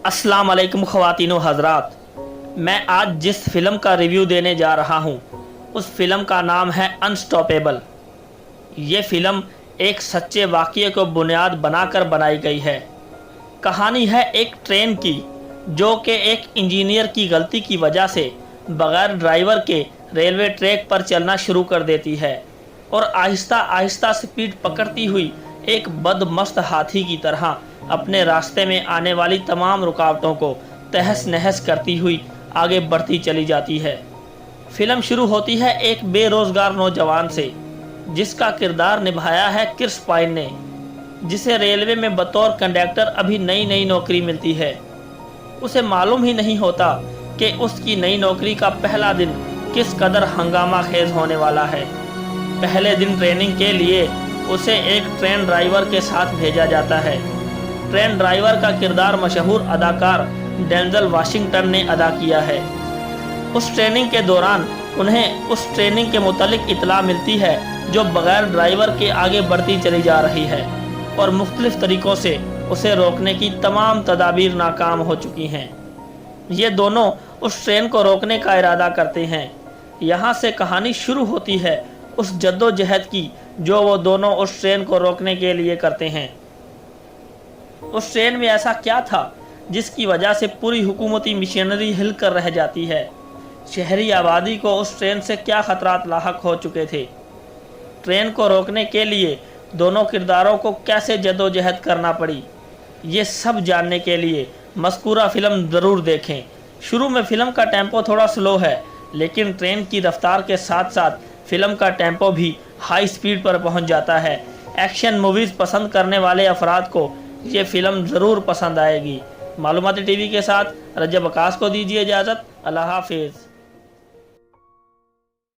السلام علیکم خواتین و حضرات، میں آج جس فلم کا ریویو دینے جا رہا ہوں اس فلم کا نام ہے انسٹاپیبل۔ یہ فلم ایک سچے واقعے کو بنیاد بنا کر بنائی گئی ہے۔ کہانی ہے ایک ٹرین کی جو کہ ایک انجینئر کی غلطی کی وجہ سے بغیر ڈرائیور کے ریلوے ٹریک پر چلنا شروع کر دیتی ہے اور آہستہ آہستہ سپیڈ پکڑتی ہوئی ایک بدمست ہاتھی کی طرح اپنے راستے میں آنے والی تمام رکاوٹوں کو تہس نہس کرتی ہوئی آگے بڑھتی چلی جاتی ہے۔ فلم شروع ہوتی ہے ایک بے روزگار نوجوان سے جس کا کردار نبھایا ہے کرس پائن نے، جسے ریلوے میں بطور کنڈکٹر ابھی نئی نوکری ملتی ہے۔ اسے معلوم ہی نہیں ہوتا کہ اس کی نئی نوکری کا پہلا دن کس قدر ہنگامہ خیز ہونے والا ہے۔ پہلے دن ٹریننگ کے لیے اسے ایک ٹرین ڈرائیور کے ساتھ بھیجا جاتا ہے۔ ٹرین ڈرائیور کا کردار مشہور اداکار ڈینزل واشنگٹن نے ادا کیا ہے۔ اس ٹریننگ کے دوران انہیں اس ٹریننگ کے متعلق اطلاع ملتی ہے جو بغیر ڈرائیور کے آگے بڑھتی چلی جا رہی ہے اور مختلف طریقوں سے اسے روکنے کی تمام تدابیر ناکام ہو چکی ہیں۔ یہ دونوں اس ٹرین کو روکنے کا ارادہ کرتے ہیں۔ یہاں سے کہانی شروع ہوتی ہے اس جدوجہد کی جو وہ دونوں اس ٹرین کو روکنے کے لیے کرتے ہیں۔ اس ٹرین میں ایسا کیا تھا جس کی وجہ سے پوری حکومتی مشینری ہل کر رہ جاتی ہے؟ شہری آبادی کو اس ٹرین سے کیا خطرات لاحق ہو چکے تھے؟ ٹرین کو روکنے کے لیے دونوں کرداروں کو کیسے جدوجہد کرنا پڑی؟ یہ سب جاننے کے لیے مذکورہ فلم ضرور دیکھیں۔ شروع میں فلم کا ٹیمپو تھوڑا سلو ہے، لیکن ٹرین کی رفتار کے ساتھ ساتھ فلم کا ٹیمپو بھی ہائی سپیڈ پر پہنچ جاتا ہے۔ ایکشن موویز پسند کرنے والے افراد کو یہ فلم ضرور پسند آئے گی۔ معلوماتی ٹی وی کے ساتھ رجب عکاس کو دیجیے اجازت۔ اللہ حافظ۔